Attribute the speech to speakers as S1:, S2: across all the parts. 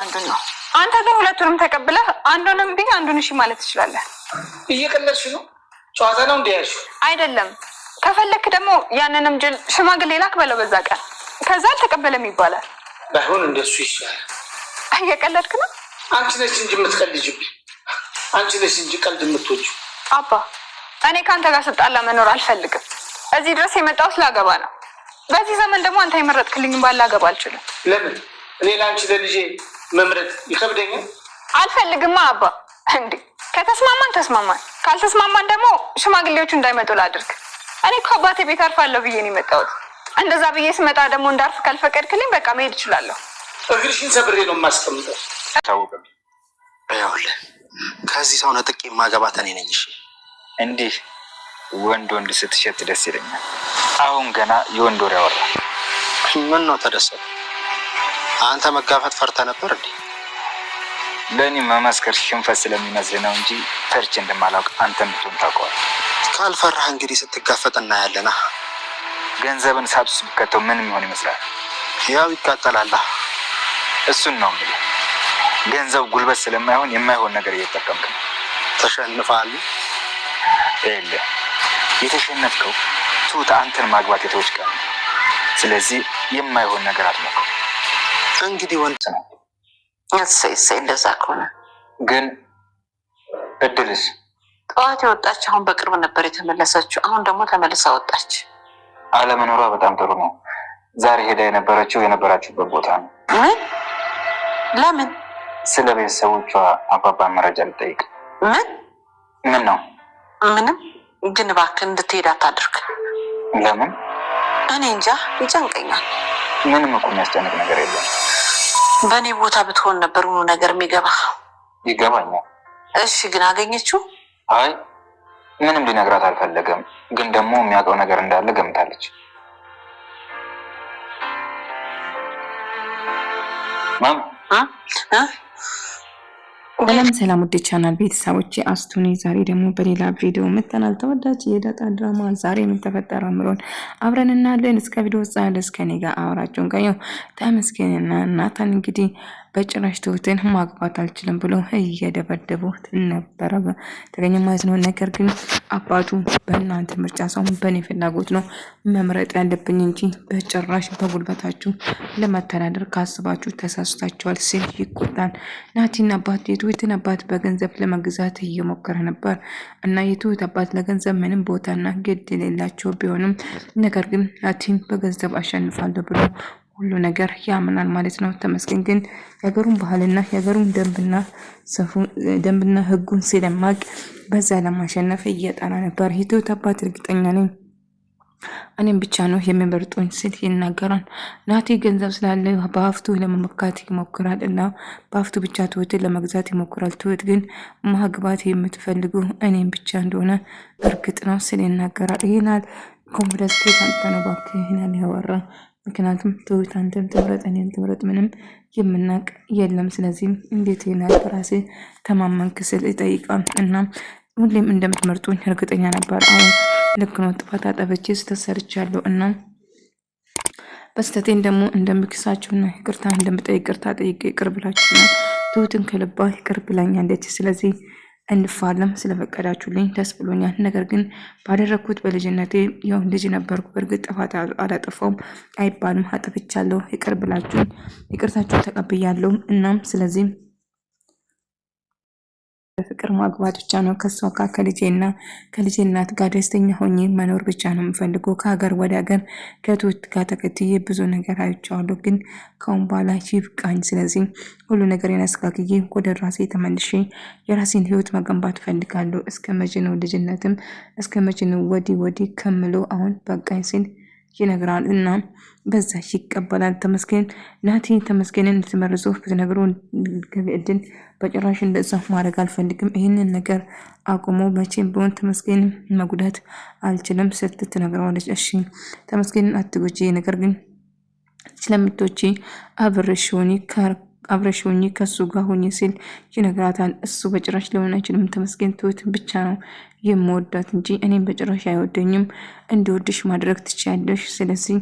S1: አንዱን ነው። አንተ ግን ሁለቱንም ተቀብለህ አንዱንም ቢኝ አንዱን እሺ ማለት ትችላለህ።
S2: እየቀለድሽ ነው? ጨዋታ ነው እንዴ ያልሽው?
S1: አይደለም። ከፈለክ ደግሞ ያንንም ጅል ሽማግሌ ላክ በለው በዛ ቀን። ከዛ አልተቀበለም ይባላል።
S2: ባይሆን እንደሱ ይሻላል።
S1: እየቀለድክ ነው?
S2: አንቺ ነሽ እንጂ የምትቀልጂብኝ። አንቺ ነሽ እንጂ ቀልድ የምትወጂው።
S1: አባ እኔ ከአንተ ጋር ስጣላ መኖር አልፈልግም። እዚህ ድረስ የመጣሁት ላገባ ነው። በዚህ ዘመን ደግሞ አንተ የመረጥክልኝም ባላገባ አልችልም።
S2: ለምን? እኔ ለአንቺ ለልጄ መምረጥ ይከብደኛል?
S1: አልፈልግማ አባ። እንዴ ከተስማማን ተስማማን፣ ካልተስማማን ደግሞ ሽማግሌዎቹ እንዳይመጡ ላድርግ። እኔ እኮ አባቴ ቤት አርፋለሁ ብዬ ነው የመጣሁት። እንደዛ ብዬ ስመጣ ደግሞ እንዳርፍ ካልፈቀድክልኝ በቃ መሄድ እችላለሁ።
S2: እግርሽን ሰብሬ ነው የማስቀምጠው።
S3: ታውቀም ይኸውልህ፣ ከዚህ ሰው ነጥቄ ማገባት እኔ ነኝ። እሺ
S4: እንዲህ ወንድ ስትሸት ደስ ይለኛል። አሁን ገና የወንድ ወሬ ያወራ።
S3: ምን ነው ተደሰተ? አንተ መጋፈጥ ፈርተ ነበር እንዴ?
S4: ለእኔ መመስከር ሽንፈት ስለሚመስል ነው እንጂ ፈርቼ እንደማላውቅ አንተ ብትሆን ታውቀዋለህ።
S3: ካልፈራህ እንግዲህ ስትጋፈጥ እናያለና።
S4: ገንዘብን ሳብስ ብከተው ምን የሚሆን ይመስላል?
S3: ያው ይቃጠላል።
S4: እሱን ነው የምልህ። ገንዘብ ጉልበት ስለማይሆን የማይሆን ነገር እየተጠቀምክ ነው።
S3: ተሸንፈሃል።
S4: የለ የተሸነፍከው ትሁት አንተን ማግባት የተወች ቀን። ስለዚህ የማይሆን ነገር አትሞክር።
S3: እንግዲህ ወንድ ነው።
S5: እሰይ እንደዛ ከሆነ
S4: ግን እድልስ?
S5: ጠዋት የወጣች አሁን በቅርብ ነበር የተመለሰችው። አሁን ደግሞ ተመልሳ ወጣች።
S4: አለመኖሯ በጣም ጥሩ ነው። ዛሬ ሄዳ የነበራችሁበት ቦታ ነው።
S5: ምን? ለምን?
S4: ስለ ቤተሰቦቿ አባባን መረጃ ልጠይቅ። ምን ነው?
S5: ምንም፣ ግን እባክህ እንድትሄድ አታድርግ።
S4: ለምን?
S5: እኔ እንጃ፣ ይጨንቀኛል።
S4: ምንም እኮ የሚያስጨንቅ ነገር የለም።
S5: በእኔ ቦታ ብትሆን ነበር ሁሉ ነገር የሚገባ።
S4: ይገባኛል።
S5: እሺ፣ ግን አገኘችው?
S4: አይ ምንም ሊነግራት አልፈለገም። ግን ደግሞ የሚያውቀው ነገር እንዳለ ገምታለች።
S6: ሰላም ውድ ቻናል ቤተሰቦች፣ አስቱኒ ዛሬ ደግሞ በሌላ ቪዲዮ መጥተናል። ተወዳጅ የዳጣ ድራማ ዛሬ ምን ተፈጠረ ምሮን አብረን እናያለን። እስከ ቪዲዮ ጻለ እስከ እኔ ጋር አወራችሁን ቀየው ተመስገንና ናታን እንግዲህ በጭራሽ ትሁትን ማግባት አልችልም ብሎ እየደበደቡት ነበረ ተገኘ ማለት ነው። ነገር ግን አባቱ በእናንተ ምርጫ ሳይሆን በእኔ ፍላጎት ነው መምረጥ ያለብኝ እንጂ በጭራሽ በጉልበታችሁ ለመተዳደር ካስባችሁ ተሳስታችኋል ሲል ይቆጣል። ናቲን አባት የትሁትን አባት በገንዘብ ለመግዛት እየሞከረ ነበር እና የትሁት አባት ለገንዘብ ምንም ቦታና ግድ የሌላቸው ቢሆንም ነገር ግን ናቲን በገንዘብ አሸንፋለሁ ብሎ ሁሉ ነገር ያምናል ማለት ነው። ተመስገን ግን የሀገሩን ባህልና የሀገሩን ደንብና ሕጉን ስለማቅ በዛ ለማሸነፍ እየጣራ ነበር። የትሁት አባት እርግጠኛ ነኝ እኔም ብቻ ነው የሚመርጡኝ ሲል ይናገራል። ናቲ ገንዘብ ስላለ በሀብቱ ለመመካት ይሞክራል እና በሀብቱ ብቻ ትሁትን ለመግዛት ይሞክራል። ትሁት ግን ማግባት የምትፈልጉ እኔም ብቻ እንደሆነ እርግጥ ነው ሲል ይናገራል። ይህናል ኮንፊደንስ ከአንተ ነው እባክህ ይህናል ያወራ። ምክንያቱም ትሁት አንተም ትምረጥ እኔም ትምረጥ ምንም የምናቅ የለም። ስለዚህ እንዴት ይናል በራሴ ተማመንክ ስል ይጠይቃል። እና ሁሌም እንደምትመርጡኝ እርግጠኛ ነበር። አሁን ልክ ነው፣ ጥፋት አጠፍቼ ስተሰርቻለሁ እና በስተቴን ደግሞ እንደምክሳችሁና ይቅርታ እንደምጠይቅ ይቅርታ ጠይቄ ይቅር ብላችሁና ትሁትን ከልባ ይቅር ብላኛለች። ስለዚህ እንፋለም ስለፈቀዳችሁልኝ ደስ ብሎኛል። ነገር ግን ባደረኩት በልጅነቴ ያው ልጅ ነበርኩ። በእርግጥ ጥፋት አላጠፋውም አይባልም። አጥፍቻለሁ፣ ይቅር ብላችሁ ይቅርታችሁ ተቀብያለሁ። እናም ስለዚህ በፍቅር ማግባት ብቻ ነው ከሷ ጋር ከልጄ እናት ጋር ደስተኛ ሆኜ መኖር ብቻ ነው የምፈልገው። ከሀገር ወደ ሀገር ከትሁት ጋር ተከትዬ ብዙ ነገር አይቼዋለሁ፣ ግን ካሁን በኋላ ይብቃኝ። ስለዚህ ሁሉ ነገር ያስካክዬ ወደ ራሴ ተመልሼ የራሴን ህይወት መገንባት ፈልጋለሁ። እስከ መቼ ነው ልጅነትም እስከ መቼ ነው ወዲህ ከምለው አሁን በቃኝ ሲል ይነግራል እና በዛ ይቀበላል። ተመስገን ናቲ ተመስገንን ተመርዞ በነገሩ እድል በጭራሽ እንደዛ ማድረግ አልፈልግም። ይህንን ነገር አቁሞ መቼም ቢሆን ተመስገን መጉዳት አልችልም ስትት ትነግረዋለች። እሺ ተመስገንን አትጎጂ፣ ነገር ግን ስለምትወጪ አብረሽውኒ አብረሽ ሁኚ ከሱ ጋር ሁኚ ሲል ይነግራታል። እሱ በጭራሽ ሊሆን አይችልም፣ ተመስገን ትሁትን ብቻ ነው የምወዳት እንጂ እኔም በጭራሽ አይወደኝም፣ እንዲወድሽ ማድረግ ትችያለሽ። ስለዚህ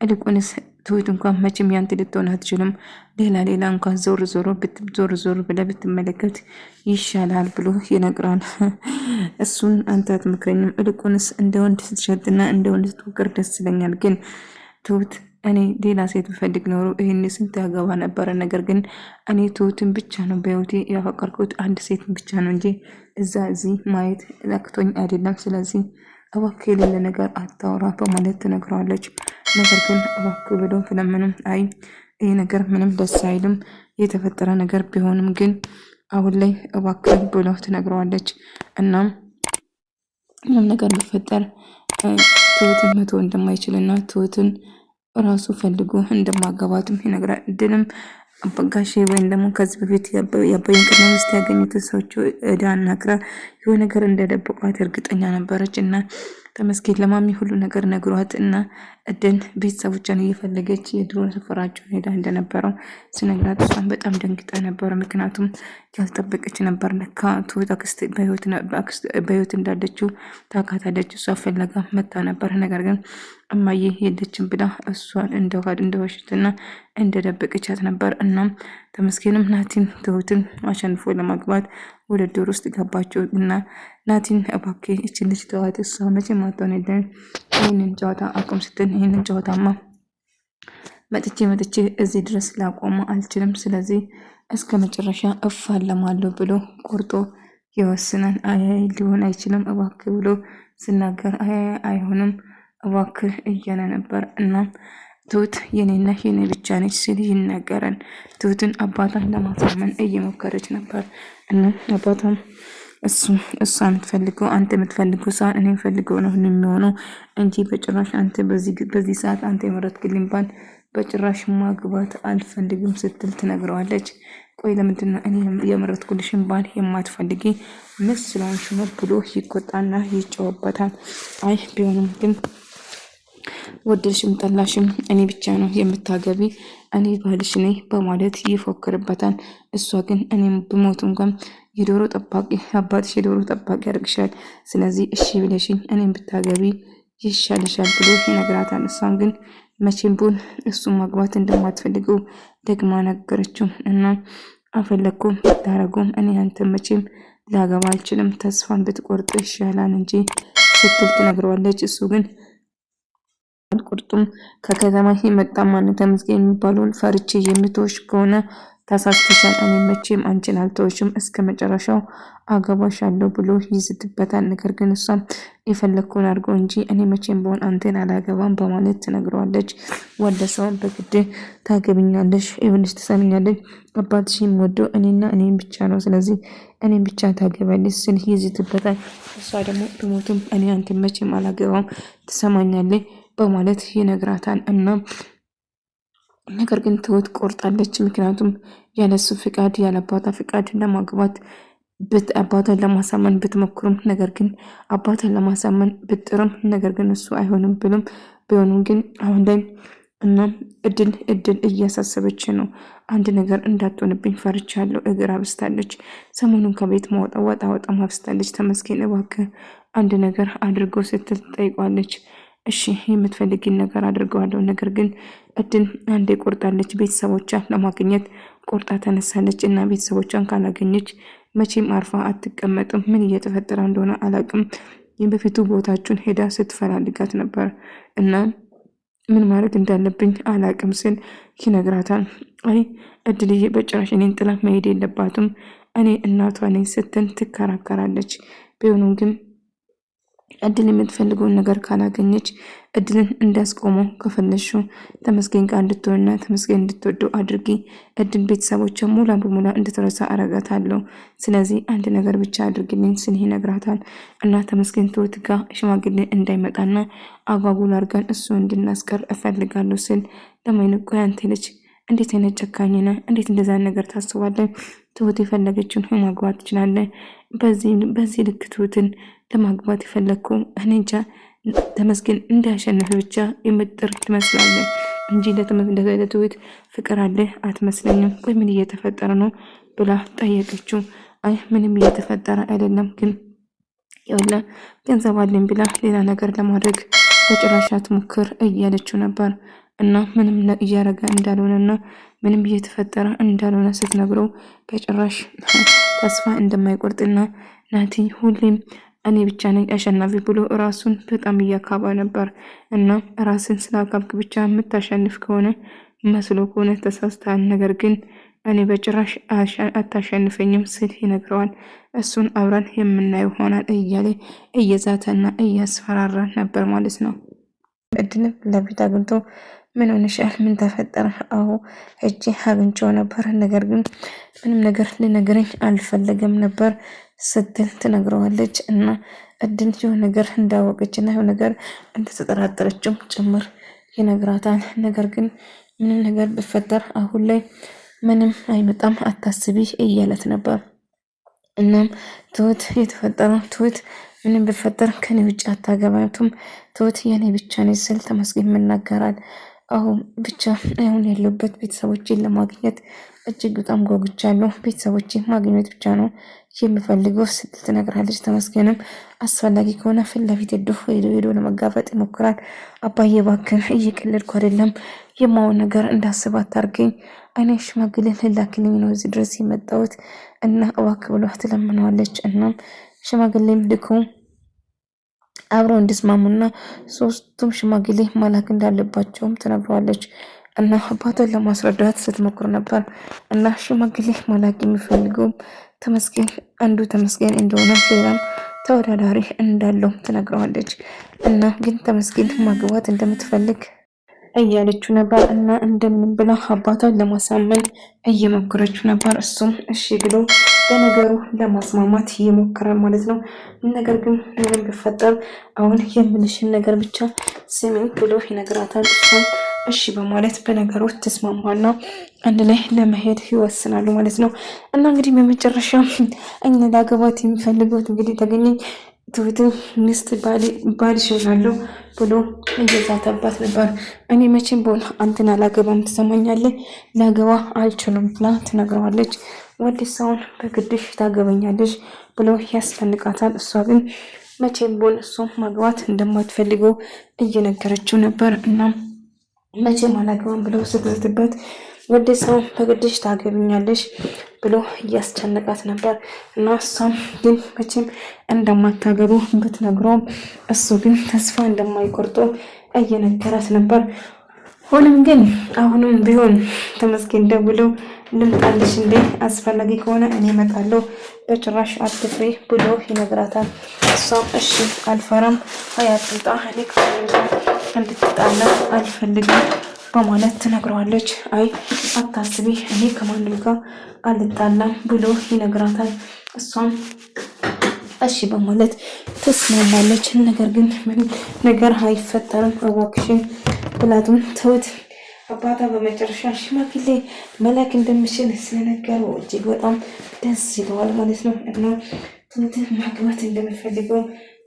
S6: እልቁንስ ትሁት እንኳን መቼም ያንተ ልትሆን አትችልም፣ ሌላ እንኳን ዞር ብለህ ብትመለከት ይሻላል ብሎ ይነግራል። እሱን አንተ አትመክረኝም፣ እልቁንስ እንደ ወንድ ስትሸጥና እንደ ወንድ ስትወቅር ደስ ይለኛል። ግን ትሁት እኔ ሌላ ሴት ብፈልግ ኖሮ ይህን ስንት ያገባ ነበረ። ነገር ግን እኔ ትሁትን ብቻ ነው በህይወቴ ያፈቀርኩት፣ አንድ ሴት ብቻ ነው እንጂ እዚህ ማየት ላክቶኝ አይደለም። ስለዚህ እባክህ የሌለ ነገር አታውራ በማለት ትነግረዋለች። ነገር ግን እባክህ ብሎ ስለምንም አይ ይህ ነገር ምንም ደስ አይልም የተፈጠረ ነገር ቢሆንም ግን አሁን ላይ እባክህ ብሎ ትነግረዋለች። እናም ምንም ነገር ቢፈጠር ትሁትን መተው እንደማይችልና ትሁትን ራሱ ፈልጎ እንደማገባትም ይነግራል። እድልም ጋሼ ወይም ደግሞ ከዚህ በፊት የአባይን ቅድመ ሚስት ያገኙትን ሰዎች እዳ አናግራ የሆነ ነገር እንደደበቋት እርግጠኛ ነበረች እና ተመስገን ለማሚ ሁሉ ነገር ነግሯት እና እድል ቤተሰቦቿን እየፈለገች የድሮ ሰፈራቸውን ሄዳ እንደነበረው ስነግራት እሷን በጣም ደንግጣ ነበረ። ምክንያቱም ያልጠበቀች ነበር። ለካ ትሁት አክስት በህይወት እንዳለችው ታውቃታለች። እሷ ፈለጋ መታ ነበር። ነገር ግን እማዬ የለችም ብላ እሷን እንደዋሸችና እንደደበቀቻት ነበር። እናም ተመስገንም ናቲን ትሁትን አሸንፎ ለማግባት ውድድር ውስጥ ገባቸው እና ናቲን እባክህ እችን ልጅ ተዋት፣ እሷ መቼም አትሆን የለን ይህንን ጨዋታ አቁም ስትል ይህንን ጨዋታማ መጥቼ እዚህ ድረስ ላቆመ አልችልም፣ ስለዚህ እስከ መጨረሻ እፋለማለሁ ብሎ ቆርጦ ይወስናል። አያይ ሊሆን አይችልም እባክህ ብሎ ስናገር አይሆንም እባክህ እያለ ነበር። እናም ትሁት የኔና የኔ ብቻ ነች ሲል ይናገራል። ትሁትን አባቷን ለማሳመን እየሞከረች ነበር እና አባቷም እሷ የምትፈልገው አንተ የምትፈልገው ሳይሆን እኔ የምፈልገው ነው የሚሆነው እንጂ በጭራሽ አንተ በዚህ ሰዓት አንተ የመረጥክልኝ ባል በጭራሽ ማግባት አልፈልግም ስትል ትነግረዋለች። ቆይ ለምንድን ነው እኔ የመረጥኩልሽን ባል የማትፈልጊ? ምስ ስለሆንሽ ነው ብሎ ይቆጣና ይጫወበታል። አይ ቢሆንም ግን ወደድሽም ጠላሽም እኔ ብቻ ነው የምታገቢ፣ እኔ ባልሽ ነኝ በማለት ይፎክርበታል። እሷ ግን እኔም ብሞት እንኳን የዶሮ ጠባቂ አባትሽ የዶሮ ጠባቂ ያደርግሻል፣ ስለዚህ እሺ ብለሽኝ እኔም ብታገቢ ይሻልሻል ብሎ ይነግራታል። እሷን ግን መቼም ቢሆን እሱን ማግባት እንደማትፈልገው ደግማ ነገረችው እና አፈለኩም ብታረጉም እኔ አንተ መቼም ላገባ አልችልም፣ ተስፋን ብትቆርጥ ይሻላል እንጂ ስትል ትነግረዋለች። እሱ ግን አልቆርጡም ከከተማ የመጣ ማን ተመስገን የሚባለውን ፈርቼ የምትወሽ ከሆነ ተሳስተሻል፣ እኔ መቼም አንቺን አልተወሽም፣ እስከ መጨረሻው አገባሻለሁ ብሎ ይዝትበታል። ነገር ግን እሷም የፈለግከውን አድርገው እንጂ እኔ መቼም በሆን አንተን አላገባም በማለት ትነግረዋለች። ወደ ሰውን በግድ ታገብኛለሽ፣ ይሁንሽ፣ ትሰምኛለሽ፣ አባትሽ የሚወደው እኔና እኔም ብቻ ነው፣ ስለዚህ እኔም ብቻ ታገባለች ስል ይዝትበታል። እሷ ደግሞ በሞቱም እኔ አንተን መቼም አላገባም፣ ትሰማኛለች በማለት ይነግራታል። እና ነገር ግን ትሁት ቆርጣለች። ምክንያቱም ያለሱ ፍቃድ ያለ አባቷ ፍቃድ ለማግባት አባቷን ለማሳመን ብትሞክሩም ነገር ግን አባቷን ለማሳመን ብጥርም ነገር ግን እሱ አይሆንም ብሎም ቢሆንም ግን አሁን ላይ እና እድል እያሳሰበች ነው። አንድ ነገር እንዳትሆንብኝ ፈርቻለሁ። እግር አብስታለች። ሰሞኑን ከቤት ወጣ አብስታለች። ተመስገን እባክህ አንድ ነገር አድርጎ ስትል ጠይቋለች። እሺ የምትፈልጊን ነገር አድርገዋለሁ። ነገር ግን እድል አንዴ ቆርጣለች። ቤተሰቦቿን ለማግኘት ቆርጣ ተነሳለች እና ቤተሰቦቿን ካላገኘች መቼም አርፋ አትቀመጥም። ምን እየተፈጠረ እንደሆነ አላቅም። በፊቱ ቦታችሁን ሄዳ ስትፈላልጋት ነበር እና ምን ማድረግ እንዳለብኝ አላቅም ስል ይነግራታል። አይ እድልዬ በጭራሽ እኔን ጥላ መሄድ የለባትም፣ እኔ እናቷ ነኝ ስትል ትከራከራለች። ቢሆንም ግን እድል የምትፈልገውን ነገር ካላገኘች እድልን እንዳስቆመው ከፈለሽው ተመስገን ጋር እንድትሆንና ተመስገን እንድትወደው አድርጊ። እድል ቤተሰቦቿ ሙላ በሙላ እንድትረሳ አረጋታለሁ። ስለዚህ አንድ ነገር ብቻ አድርግልኝ ስል ይነግራታል። እና ተመስገን ትሁት ጋር ሽማግሌ እንዳይመጣና አጓጉል አድርገን እሱ እንድናስቀር እፈልጋለሁ ስል ለማይንቆ ያንተ ልጅ እንዴት አይነት ጨካኝ ነህ? እንዴት እንደዛ ነገር ታስባለህ? ትሁት የፈለገችውን ማግባት ትችላለህ። በዚህ ልክ ትሁትን ለማግባት የፈለግኩ እኔ እንጃ። ተመስገን እንዳያሸንፍ ብቻ የምጥር ትመስላለህ። እንጂ ለትሁት ፍቅር አለ አትመስለኝም። ቆይ ምን እየተፈጠረ ነው ብላ ጠየቀችው። አይ ምንም እየተፈጠረ አይደለም፣ ግን ያለ ገንዘብ አለኝ ብላ ሌላ ነገር ለማድረግ በጭራሽ አትሞክር እያለችው ነበር። እና ምንም እያረገ እንዳልሆነና ምንም እየተፈጠረ እንዳልሆነ ስትነግረው በጭራሽ ተስፋ እንደማይቆርጥና ናቲ ሁሌም እኔ ብቻ ነኝ አሸናፊ ብሎ ራሱን በጣም እያካባ ነበር። እና ራስን ስላካብክ ብቻ የምታሸንፍ ከሆነ መስሎ ከሆነ ተሳስተሃል፣ ነገር ግን እኔ በጭራሽ አታሸንፈኝም ስል ይነግረዋል። እሱን አብረን የምናየው ሆናል እያለ እየዛተና እያስፈራራ ነበር ማለት ነው። እድልም ለቤት አግኝቶ ምን ሆነሻል? ምን ተፈጠረ? አዎ እጄ አግኝቼው ነበር፣ ነገር ግን ምንም ነገር ሊነግረኝ አልፈለገም ነበር ስትል ትነግረዋለች። እና እድል የሆነ ነገር እንዳወቀችና የሆነ ነገር እንደተጠራጠረችው ጭምር ይነግራታል። ነገር ግን ምንም ነገር ቢፈጠር አሁን ላይ ምንም አይመጣም አታስቢ እያለት ነበር። እናም ትሁት የተፈጠረው ትሁት ምንም ቢፈጠር ከኔ ውጭ አታገባቱም፣ ትሁት የኔ ብቻ ነች ስል ተመስገን ይናገራል። አሁን ብቻ አሁን ያለሁበት ቤተሰቦችን ለማግኘት እጅግ በጣም ጓጉቻለሁ። ቤተሰቦችን ማግኘት ብቻ ነው የምፈልገው ስትል ትነግራለች። ተመስገንም አስፈላጊ ከሆነ ፊት ለፊት ሄዶ ለመጋፈጥ ይሞክራል። አባዬ እባክህ እየቀለድኩ አይደለም፣ የማውን ነገር እንዳስብ አታርገኝ፣ እኔ ሽማግሌ ልላክልኝ ነው እዚህ ድረስ የመጣሁት እና እባክህ ብሎ ትለምነዋለች። እናም ሽማግሌም ልኮ አብረው እንዲስማሙና ሶስቱም ሽማግሌ መላክ እንዳለባቸውም ትነግረዋለች። እና አባቷን ለማስረዳት ስትሞክር ነበር። እና ሽማግሌ መላክ የሚፈልገው ተመስገን አንዱ ተመስገን እንደሆነ ሌላም ተወዳዳሪ እንዳለው ትነግረዋለች። እና ግን ተመስገን ማግባት እንደምትፈልግ እያለችው ነበር። እና እንደምንም ብላ አባቷን ለማሳመን እየሞከረችው ነበር። እሱም እሺ ብሎ በነገሩ ለማስማማት ይሞክራል ማለት ነው። ነገር ግን ምንም ቢፈጠር አሁን የምልሽን ነገር ብቻ ስሚኝ ብሎ ይነግራታል። እሷም እሺ በማለት በነገሩ ተስማማና አንድ ላይ ለመሄድ ይወስናሉ ማለት ነው። እና እንግዲህ በመጨረሻ እኛ ላገባት የሚፈልገው እንግዲህ ተገኘኝ ትሁት ሚስት ባልሽ እሆናለሁ ብሎ እየዛተባት ነበር። እኔ መቼም በሆነ አንተን አላገባም ትሰማኛለህ፣ ላገባ አልችልም ብላ ትነግረዋለች። ወደ ሰውን በግድሽ ታገበኛለች ብሎ ያስፈንቃታል። እሷ ግን መቼም በሆነ እሱ ማግባት እንደማትፈልገው እየነገረችው ነበር። እና መቼም አላገባም ብሎ ስትዝትበት ወደ ሰው በግድሽ ታገብኛለሽ ብሎ እያስጨነቃት ነበር። እና እሷም ግን መቼም እንደማታገቡ ብትነግረውም እሱ ግን ተስፋ እንደማይቆርጦ እየነገራት ነበር። ሆኖም ግን አሁንም ቢሆን ተመስገን ደውለው ልምጣልሽ እንዴ አስፈላጊ ከሆነ እኔ እመጣለሁ በጭራሽ አትፍሪ ብሎ ይነግራታል። እሷም እሺ አልፈራም፣ አያትምጣ እኔ ከሆነ እንድትጣላ አልፈልግም በማለት ትነግረዋለች። አይ አታስቢ እኔ ከማንም ጋር አልጣላም ብሎ ይነግራታል። እሷም እሺ በማለት ትስማማለች። ነገር ግን ምንም ነገር አይፈጠርም እባክሽን ብላቱም ትሁት አባታ በመጨረሻ ሽማግሌ መላክ እንደምችል ስለነገረው እጅግ በጣም ደስ ይለዋል ማለት ነው። እና ትሁት ማግባት እንደሚፈልገው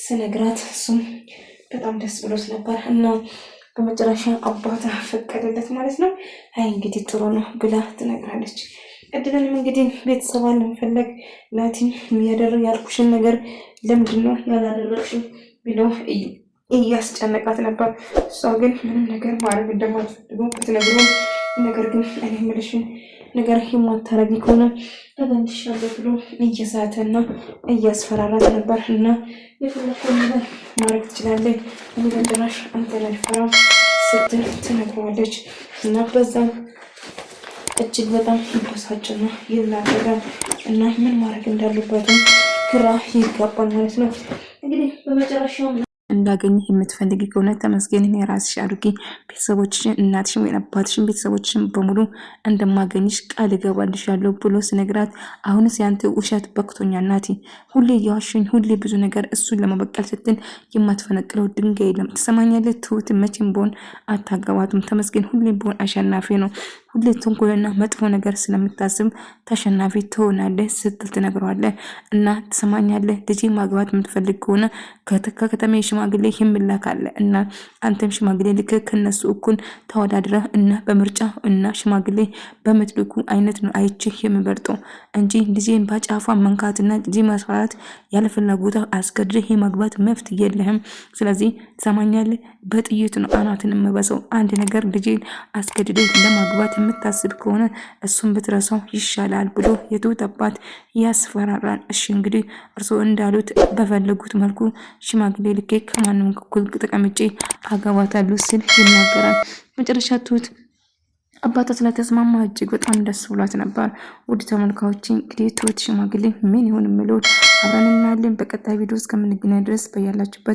S6: ስነግራት እሱም በጣም ደስ ብሎት ነበር። እና በመጨረሻ አባታ ፈቀደለት ማለት ነው። አይ እንግዲህ ጥሩ ነው ብላ ትነግራለች። እድልንም እንግዲህ ቤተሰቧን ለመፈለግ ናቲን ያልኩሽን ነገር ለምንድን ነው ያላደረግሽው ብሎ እያስጨነቃት ነበር። እሷ ግን ምንም ነገር ማድረግ እንደማትፈልገው ብትነግረውም ነገር ግን እኔ የምልሽን ነገር የማታረጊ ከሆነ እገንድሻለሁ ብሎ እየሳተና እያስፈራራት ነበር። እና የፈለግከውን ነገር ማድረግ ትችላለህ፣ እኔ በጭራሽ አንተን አልፈራም ስትል ትነግረዋለች። እና በዛም እጅግ በጣም ይበሳጭና ይናደዳል። እና ምን ማድረግ እንዳለበትም ግራ ይጋባል ማለት ነው። እንግዲህ በመጨረሻው እንዳገኝህ የምትፈልጊ ከሆነ ተመስገንን የራስሽ አድርጊ፣ ቤተሰቦችሽን፣ እናትሽን ወይ አባትሽን፣ ቤተሰቦችሽን በሙሉ እንደማገኝሽ ቃል እገባልሻለሁ ብሎ ስነግራት አሁንስ ያንተ ውሸት በቅቶኛል ናቲ፣ ሁሌ እያዋሸኝ፣ ሁሌ ብዙ ነገር እሱን ለመበቀል ስትል የማትፈነቅለው ድንጋይ የለም። ትሰማኛለህ? ትሁት መቼም ቢሆን አታገባትም። ተመስገን ሁሌም ቢሆን አሸናፊ ነው። ሁሌ ተንኮልና መጥፎ ነገር ስለምታስብ ተሸናፊ ትሆናለህ ስትል ትነግረዋለህ። እና ትሰማኛለህ፣ ልጄ ማግባት የምትፈልግ ከሆነ ከከተማ ሽማግሌ ይምላካል እና አንተም ሽማግሌ ልክ ከነሱ እኩል ተወዳድረህ እና በምርጫ እና ሽማግሌ በምትልኩ አይነት ነው አይቼ የምበርጠው እንጂ ልጄን ባጫፏ መንካትና ልጄ ማስፈራት ያለ ፍላጎት አስገድደህ የማግባት መብት የለህም። ስለዚህ ትሰማኛለህ፣ በጥይት ነው አናትን የምበሰው። አንድ ነገር ልጄን አስገድደህ ለማግባት የምታስብ ከሆነ እሱን ብትረሳው ይሻላል ብሎ የትሁት አባት ያስፈራራል። እሺ እንግዲህ እርስዎ እንዳሉት በፈለጉት መልኩ ሽማግሌ ልኬ ከማንም እኩል ተቀምጬ አገባታለሁ ሲል ይናገራል። መጨረሻ ትሁት አባቷ ስለተስማማ እጅግ በጣም ደስ ብሏት ነበር። ውድ ተመልካዮች እንግዲህ ትሁት ሽማግሌ ምን ይሆን የሚለውን አብረን እናያለን። በቀጣይ ቪዲዮ እስከምንገናኝ ድረስ በያላችሁበት